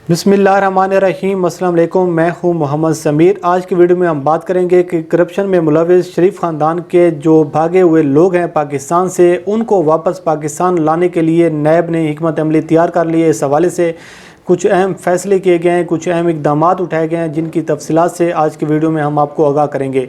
बिस्मिल्लाहिर्रहमानिर्रहीम। अस्सलाम वालेकुम। मैं हूं मोहम्मद समीर। आज की वीडियो में हम बात करेंगे कि करप्शन में मुलव्विस शरीफ ख़ानदान के जो भागे हुए लोग हैं पाकिस्तान से, उनको वापस पाकिस्तान लाने के लिए नैब ने हिकमत अमली तैयार कर ली है। इस हवाले से कुछ अहम फैसले किए गए हैं, कुछ अहम इक़दामात उठाए गए हैं, जिनकी तफसीलात से आज की वीडियो में हम आपको आगाह करेंगे।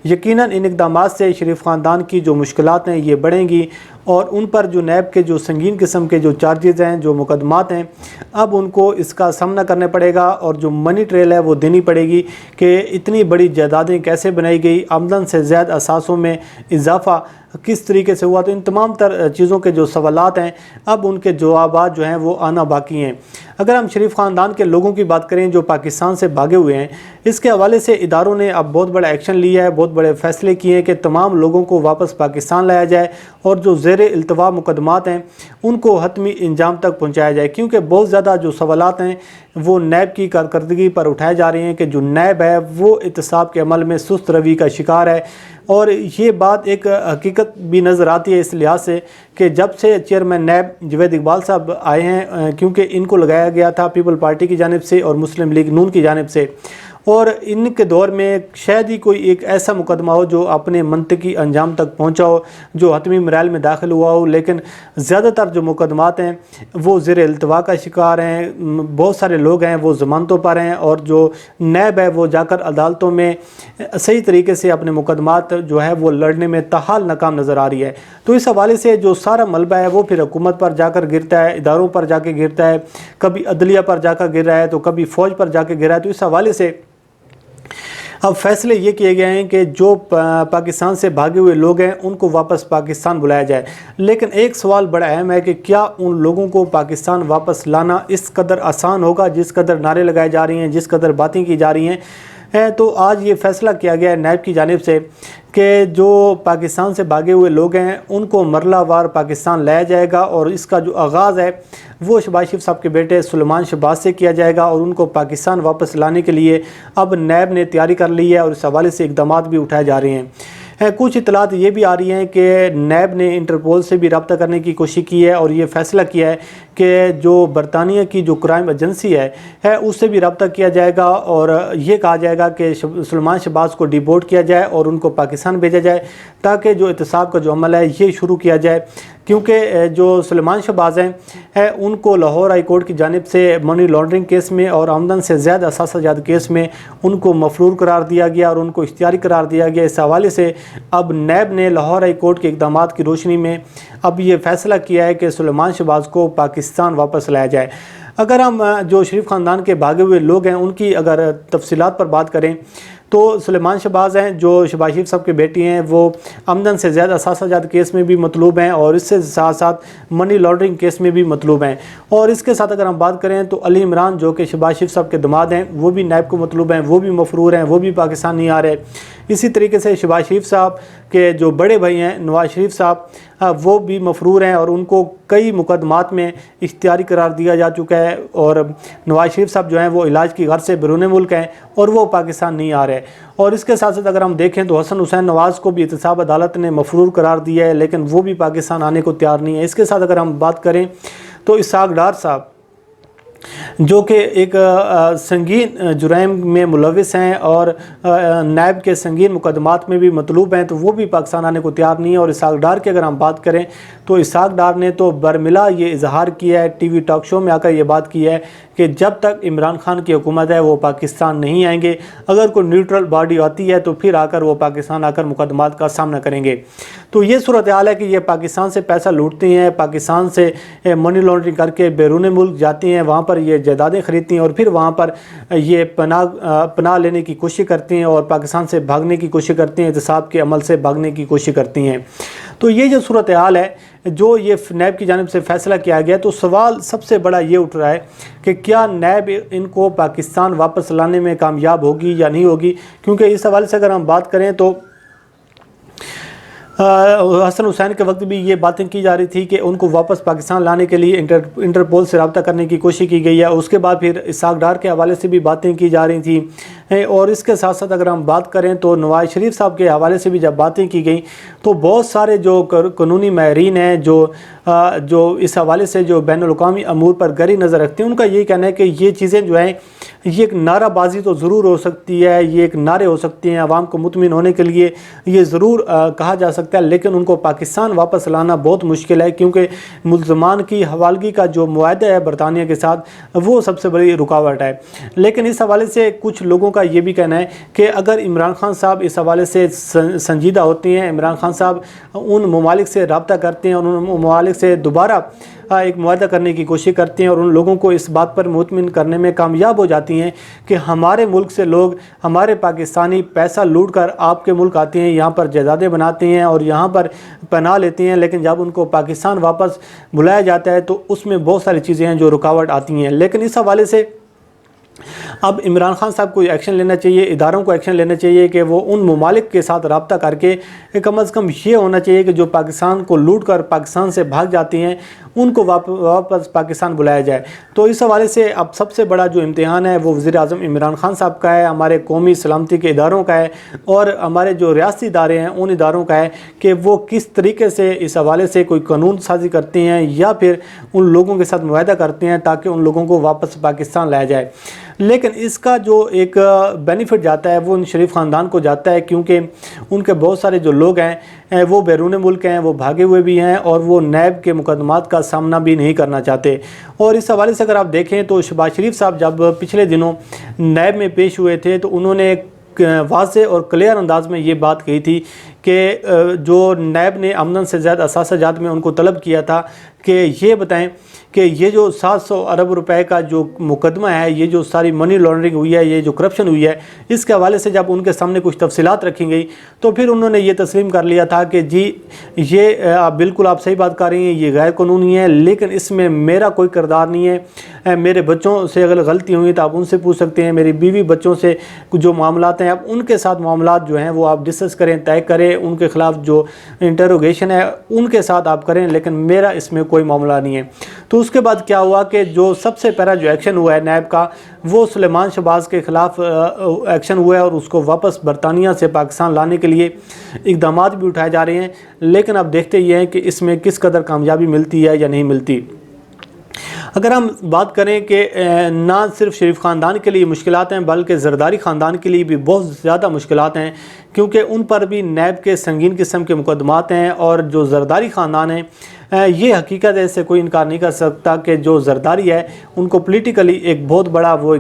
यकीनन इन इक़दामात से शरीफ ख़ानदान की जो मुश्किलात हैं ये बढ़ेंगी और उन पर जो नैब के जो संगीन किस्म के जो चार्जेज़ हैं, जो मुकदमात हैं, अब उनको इसका सामना करना पड़ेगा और जो मनी ट्रेल है वो देनी पड़ेगी कि इतनी बड़ी जायदादें कैसे बनाई गई, आमदन से ज़्यादा असासों में इजाफ़ा किस तरीके से हुआ। तो इन तमाम तर चीज़ों के जो सवालात हैं, अब उनके जवाबात जो हैं वो आना बाकी हैं। अगर हम शरीफ ख़ानदान के लोगों की बात करें जो पाकिस्तान से भागे हुए हैं, इसके हवाले से इदारों ने अब बहुत बड़ा एक्शन लिया है, बहुत बड़े फ़ैसले किए हैं कि तमाम लोगों को वापस पाकिस्तान लाया जाए और जो ज़ेर इल्तवा मुकदमात हैं उनको हतमी इंजाम तक पहुँचाया जाए। क्योंकि बहुत ज़्यादा जो सवालात हैं वो नैब की कारकर्दगी पर उठाए जा रहे हैं कि जो नैब है वो एहतसाब के अमल में सुस्त रवि का शिकार है। और ये बात एक हकीकत भी नज़र आती है इस लिहाज से कि जब से चेयरमैन नैब जावेद इकबाल साहब आए हैं, क्योंकि इनको लगाया गया था पीपल पार्टी की जानिब से और मुस्लिम लीग नून की जानिब से, और इनके दौर में शायद ही कोई एक ऐसा मुकदमा हो जो अपने मंतकी अंजाम तक पहुंचा हो, जो हतमी मराइल में दाखिल हुआ हो। लेकिन ज़्यादातर जो मुकदमात हैं वो ज़ेर इल्तवा का शिकार हैं, बहुत सारे लोग हैं वो ज़मानतों पर हैं और जो नैब है वो जाकर अदालतों में सही तरीके से अपने मुकदमात जो है वो लड़ने में ताहाल नाकाम नज़र आ रही है। तो इस हवाले से जो सारा मलबा है वो फिर हुकूमत पर जाकर गिरता है, इदारों पर जाके गिरता है, कभी अदलिया पर जाकर गिर रहा है तो कभी फ़ौज पर जाके गिर रहा है। तो इस हवाले से अब फैसले ये किए गए हैं कि जो पाकिस्तान से भागे हुए लोग हैं उनको वापस पाकिस्तान बुलाया जाए। लेकिन एक सवाल बड़ा अहम है कि क्या उन लोगों को पाकिस्तान वापस लाना इस कदर आसान होगा जिस कदर नारे लगाए जा रही हैं, जिस कदर बातें की जा रही हैं। तो आज ये फैसला किया गया है नैब की जानिब से कि जो पाकिस्तान से भागे हुए लोग हैं उनको मरलावार पाकिस्तान लाया जाएगा और इसका जो आगाज़ है वो शहबाज शरीफ साहब के बेटे सुलेमान शहबाज से किया जाएगा और उनको पाकिस्तान वापस लाने के लिए अब नैब ने तैयारी कर ली है और इस हवाले से इक़दामात भी उठाए जा रहे हैं। कुछ इतलात ये भी आ रही हैं कि नैब ने इंटरपोल से भी रब्ता करने की कोशिश की है और ये फ़ैसला किया है कि जो बरतानिया की जो क्राइम एजेंसी है उससे भी रब्ता किया जाएगा और ये कहा जाएगा कि सुलेमान शहबाज को डिपोर्ट किया जाए और उनको पाकिस्तान भेजा जाए ताकि जो एहतसाब का जो अमल है ये शुरू किया जाए। क्योंकि जो सुलेमान शहबाज हैं उनको लाहौर हाई कोर्ट की जानिब से मनी लॉन्ड्रिंग केस में और आमदन से ज़्यादा असासाजात केस में उनको मफरूर करार दिया गया और उनको इख्तियारी करार दिया गया। इस हवाले से अब नैब ने लाहौर हाई कोर्ट के इक़दामात की रोशनी में अब ये फ़ैसला किया है कि सुलेमान शहबाज को पाकिस्तान वापस लाया जाए। अगर हम जो शरीफ ख़ानदान के भागे हुए लोग हैं उनकी अगर तफसीलात पर बात करें तो सुलेमान शहबाज हैं जो शहबाज शरीफ साहब की बेटी हैं, वो आमदन से ज़्यादा असासाजात केस में भी मतलूब हैं और इससे साथ साथ मनी लॉन्ड्रिंग केस में भी मतलूब हैं। और इसके साथ अगर हम बात करें तो अली इमरान जो कि शहबाज शरीफ साहब के दामाद हैं वो भी नैब को मतलूब हैं, वो भी मफरूर हैं, वो भी पाकिस्तान नहीं आ रहे। इसी तरीके से शहबाज शरीफ साहब के जो बड़े भाई हैं नवाज शरीफ साहब वो भी मफरूर हैं और उनको कई मुकदमात में इख्तियारी करार दिया जा चुका है और नवाज शरीफ साहब जो हैं वो इलाज की गर्ज से बैरून मुल्क हैं और वो पाकिस्तान नहीं आ रहे। और इसके साथ साथ अगर हम देखें तो हसन हुसैन नवाज़ को भी एहतसाब अदालत ने मफरूर करार दिया है, लेकिन वो भी पाकिस्तान आने को तैयार नहीं है। इसके साथ अगर हम बात करें तो इसहाक डार साहब जो कि एक संगीन जुराइम में मुलविस हैं और नैब के संगीन मुकदमात में भी मतलूब हैं, तो वो भी पाकिस्तान आने को तैयार नहीं है। और इसहाक डार की अगर हम बात करें तो इसहाक डार ने तो बरमिला ये इजहार किया है, टीवी टॉक शो में आकर ये बात की है कि जब तक इमरान खान की हुकूमत है वो पाकिस्तान नहीं आएंगे, अगर कोई न्यूट्रल बॉडी आती है तो फिर आकर वो पाकिस्तान आकर मुकदमात का सामना करेंगे। तो ये सूरत हाल है कि ये पाकिस्तान से पैसा लूटती हैं, पाकिस्तान से मनी लॉन्ड्रिंग करके बैरून मुल्क जाती हैं, वहाँ पर ये जायदादें ख़रीदती हैं और फिर वहाँ पर ये पनाह लेने की कोशिश करती हैं और पाकिस्तान से भागने की कोशिश करती हैं, एहतसाब के अमल से भागने की कोशिश करती हैं। तो ये जो सूरत हाल है जो ये नैब की जानिब से फ़ैसला किया गया, तो सवाल सबसे बड़ा ये उठ रहा है कि क्या नैब इनको पाकिस्तान वापस लाने में कामयाब होगी या नहीं होगी। क्योंकि इस हवाले से अगर हम बात करें तो حسن حسین کے وقت بھی یہ باتیں کی جا رہی تھی کہ ان کو واپس پاکستان لانے کے لیے انٹرپول سے رابطہ کرنے کی کوشش کی گئی ہے. اس کے بعد پھر اسحاق ڈار کے حوالے سے بھی باتیں کی جا رہی تھیں. اور اس کے ساتھ ساتھ اگر ہم بات کریں تو نواز شریف صاحب کے حوالے سے بھی جب باتیں کی گئیں تو بہت سارے جو قانونی ماہرین ہیں جو اس حوالے سے جو بین الاقوامی امور پر گہری نظر رکھتے ہیں، ان کا یہی کہنا ہے کہ یہ چیزیں جو ہیں یہ ایک نعرہ بازی تو ضرور ہو سکتی ہے، یہ ایک نعرے ہو سکتے ہیں عوام کو مطمئن ہونے کے لیے، یہ ضرور کہا جا سکتا ہے، لیکن ان کو پاکستان واپس لانا بہت مشکل ہے کیونکہ ملزمان کی حوالگی کا جو معاہدہ ہے برطانیہ کے ساتھ وہ سب سے بڑی رکاوٹ ہے. لیکن اس حوالے سے کچھ لوگوں کا یہ بھی کہنا ہے کہ اگر عمران خان صاحب اس حوالے سے سنجیدہ ہوتے ہیں، عمران خان صاحب ان ممالک سے رابطہ کرتے ہیں اور ان ممالک سے دوبارہ ایک معاہدہ کرنے کی کوشش کرتے ہیں اور ان لوگوں کو اس بات پر مطمئن کرنے میں کامیاب ہو جاتی ہیں کہ ہمارے ملک سے لوگ، ہمارے پاکستانی پیسہ لوٹ کر آپ کے ملک آتے ہیں، یہاں پر جائیدادیں بناتے ہیں اور یہاں پر پناہ لیتے ہیں، لیکن جب ان کو پاکستان واپس بلایا جاتا ہے تو اس میں بہت ساری چیزیں ہیں جو رکاوٹ آتی ہیں. لیکن اس حوالے سے اب عمران خان صاحب کو ایکشن لینا چاہیے، اداروں کو ایکشن لینا چاہیے کہ وہ ان ممالک کے ساتھ رابطہ کر کے کم از کم یہ ہونا چاہیے کہ جو پاکستان کو لوٹ کر پاکستان سے بھاگ جاتی ہیں ان کو واپس پاکستان بلایا جائے. تو اس حوالے سے اب سب سے بڑا جو امتحان ہے وہ وزیر اعظم عمران خان صاحب کا ہے، ہمارے قومی سلامتی کے اداروں کا ہے اور ہمارے جو ریاستی ادارے ہیں ان اداروں کا ہے کہ وہ کس طریقے سے اس حوالے سے کوئی قانون سازی کرتے ہیں یا پھر ان لوگوں کے ساتھ معاہدہ کرتے ہیں تاکہ ان لوگوں کو واپس پاکستان لایا جائے. لیکن اس کا جو ایک بینیفٹ جاتا ہے وہ ان شریف خاندان کو جاتا ہے کیونکہ ان کے بہت سارے جو لوگ ہیں وہ بیرون ملک ہیں، وہ بھاگے ہوئے بھی ہیں اور وہ نیب کے مقدمات کا سامنا بھی نہیں کرنا چاہتے. اور اس حوالے سے اگر آپ دیکھیں تو شہباز شریف صاحب جب پچھلے دنوں نیب میں پیش ہوئے تھے تو انہوں نے ایک واضح اور کلیئر انداز میں یہ بات کہی تھی کہ جو نیب نے آمدن سے زیادہ اثاثہ جات میں ان کو طلب کیا تھا کہ یہ بتائیں کہ یہ جو 700 ارب روپے کا جو مقدمہ ہے، یہ جو ساری منی لانڈرنگ ہوئی ہے، یہ جو کرپشن ہوئی ہے، اس کے حوالے سے جب ان کے سامنے کچھ تفصیلات رکھی گئی تو پھر انہوں نے یہ تسلیم کر لیا تھا کہ جی یہ بالکل آپ صحیح بات کر رہی ہیں، یہ غیر قانونی ہے، لیکن اس میں میرا کوئی کردار نہیں ہے. میرے بچوں سے اگر غلطی ہوئی تو آپ ان سے پوچھ سکتے ہیں، میری بیوی بچوں سے جو معاملات ہیں اب ان کے ساتھ معاملات جو ہیں وہ آپ ڈسکس کریں، طے کریں، ان کے خلاف جو انٹروگیشن ہے ان کے ساتھ آپ کریں، لیکن میرا اس میں کوئی معاملہ نہیں ہے. تو اس کے بعد کیا ہوا کہ جو سب سے پہلا جو ایکشن ہوا ہے نیب کا وہ سلیمان شہباز کے خلاف ایکشن ہوا ہے اور اس کو واپس برطانیہ سے پاکستان لانے کے لیے اقدامات بھی اٹھائے جا رہے ہیں. لیکن اب دیکھتے یہ ہیں کہ اس میں کس قدر کامیابی ملتی ہے یا نہیں ملتی. اگر ہم بات کریں کہ نہ صرف شریف خاندان کے لیے مشکلات ہیں بلکہ زرداری خاندان کے لیے بھی بہت زیادہ مشکلات ہیں کیونکہ ان پر بھی نیب کے سنگین قسم کے مقدمات ہیں. اور جو زرداری خاندان ہیں یہ حقیقت ہے، اس سے کوئی انکار نہیں کر سکتا کہ جو زرداری ہے ان کو پولیٹیکلی ایک بہت بڑا وہ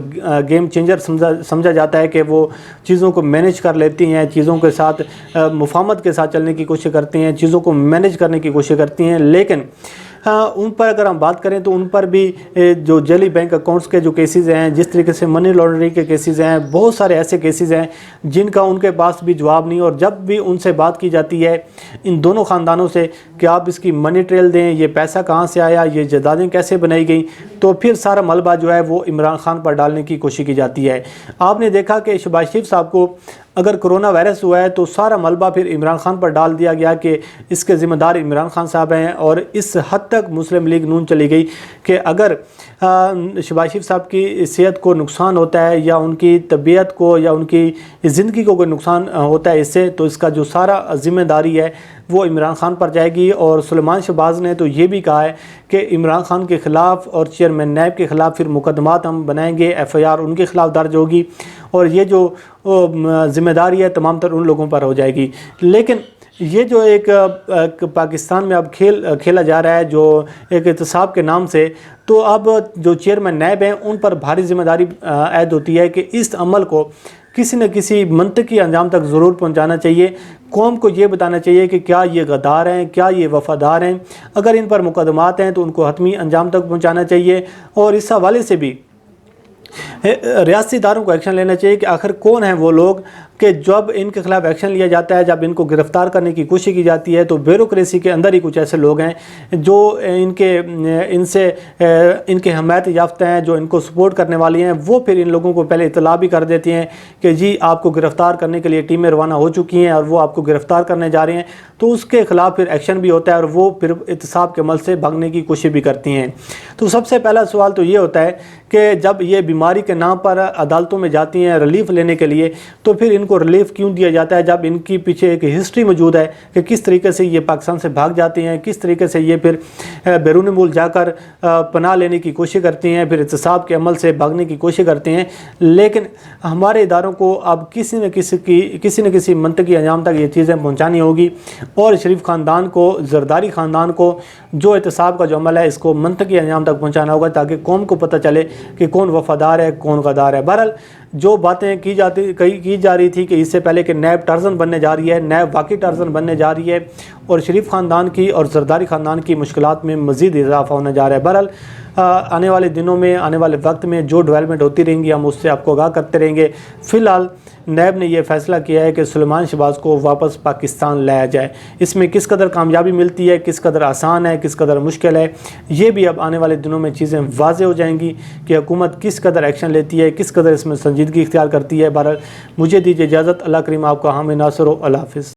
گیم چینجر سمجھا جاتا ہے کہ وہ چیزوں کو مینیج کر لیتی ہیں، چیزوں کے ساتھ مفاہمت کے ساتھ چلنے کی کوشش کرتے ہیں، چیزوں کو مینیج کرنے کی کوشش کرتی ہیں. لیکن ان پر اگر ہم بات کریں تو ان پر بھی جو جعلی بینک اکاؤنٹس کے جو کیسز ہیں، جس طریقے سے منی لانڈرنگ کے کیسز ہیں، بہت سارے ایسے کیسز ہیں جن کا ان کے پاس بھی جواب نہیں. اور جب بھی ان سے بات کی جاتی ہے ان دونوں خاندانوں سے کہ آپ اس کی منی ٹریل دیں، یہ پیسہ کہاں سے آیا، یہ جائیدادیں کیسے بنائی گئی، تو پھر سارا ملبہ جو ہے وہ عمران خان پر ڈالنے کی کوشش کی جاتی ہے. آپ نے دیکھا کہ شہباز شریف صاحب کو اگر کرونا وائرس ہوا ہے تو سارا ملبہ پھر عمران خان پر ڈال دیا گیا کہ اس کے ذمہ دار عمران خان صاحب ہیں. اور اس حد تک مسلم لیگ نون چلی گئی کہ اگر شہباز شریف صاحب کی صحت کو نقصان ہوتا ہے یا ان کی طبیعت کو یا ان کی زندگی کو کوئی نقصان ہوتا ہے اس سے، تو اس کا جو سارا ذمہ داری ہے وہ عمران خان پر جائے گی. اور سلیمان شہباز نے تو یہ بھی کہا ہے کہ عمران خان کے خلاف اور چیئرمین نیب کے خلاف پھر مقدمات ہم بنائیں گے، ایف آئی آر ان کے خلاف درج ہوگی اور یہ جو ذمہ داری ہے تمام تر ان لوگوں پر ہو جائے گی. لیکن یہ جو ایک پاکستان میں اب کھیلا جا رہا ہے جو ایک احتساب کے نام سے، تو اب جو چیئرمین نیب ہیں ان پر بھاری ذمہ داری عائد ہوتی ہے کہ اس عمل کو کسی نہ کسی منطقی انجام تک ضرور پہنچانا چاہیے. قوم کو یہ بتانا چاہیے کہ کیا یہ غدار ہیں، کیا یہ وفادار ہیں، اگر ان پر مقدمات ہیں تو ان کو حتمی انجام تک پہنچانا چاہیے. اور اس حوالے سے بھی रियासती इदारों को एक्शन लेना चाहिए कि आखिर कौन है वो लोग कि जब इनके खिलाफ एक्शन लिया जाता है, जब इनको गिरफ्तार करने की कोशिश की जाती है, तो ब्यूरोक्रेसी के अंदर ही कुछ ऐसे लोग हैं जो इनके हमायत याफ्ता हैं, जो इनको सपोर्ट करने वाली हैं, वो फिर इन लोगों को पहले इतला भी कर देती हैं कि जी आपको गिरफ्तार करने के लिए टीमें रवाना हो चुकी हैं और वो आपको गिरफ्तार करने जा रहे हैं। तो उसके खिलाफ फिर एक्शन भी होता है और वो फिर एहतसाब के अमल से भागने की कोशिश भी करती हैं। तो सबसे पहला सवाल तो ये होता है कि जब ये बीमारी के नाम पर अदालतों में जाती हैं रिलीफ लेने के लिए, तो फिर इनको रिलीफ क्यों दिया जाता है जब इनकी पीछे एक हिस्ट्री मौजूद है कि किस तरीके से ये पाकिस्तान से भाग जाती हैं, किस तरीके से ये फिर बैरून मुल्क जाकर पनाह लेने की कोशिश करती हैं, फिर एहतसाब के अमल से भागने की कोशिश करती हैं। लेकिन हमारे इदारों को अब किसी न किसी मंतकी अंजाम तक ये चीज़ें पहुँचानी होगी और शरीफ ख़ानदान को, जरदारी ख़ानदान को जो एहतसाब का जो अमल है इसको मंतकी अंजाम तक पहुँचाना होगा ताकि कौम को पता चले कि कौन वफादार है, कौन गद्दार है। बहरहाल जो बातें की जा रही थी कि इससे पहले कि नैब टार्ज़न बनने जा रही है, नैब वाकई टार्ज़न बनने जा रही है और शरीफ ख़ानदान की और जरदारी ख़ानदान की मुश्किलात में मज़ीद इजाफा होने जा रहा है। बहरहाल आने वाले दिनों में, आने वाले वक्त में जो डेवलपमेंट होती रहेंगी हम उससे आपको आगाह करते रहेंगे। फ़िलहाल नैब ने यह फ़ैसला किया है कि सुलेमान शहबाज को वापस पाकिस्तान लाया जाए। इसमें किस कदर कामयाबी मिलती है, किस कदर आसान है, किस कदर मुश्किल है, ये भी अब आने वाले दिनों में चीज़ें वाज़ेह हो जाएंगी कि हुकूमत किस कदर एक्शन लेती है, किस कदर इसमें संजीदगी इख्तियार करती है। बहरहाल मुझे दीजिए इजाज़त। अल्लाह करीम आपका हामी नासर हो। अल्लाह हाफ़िज़।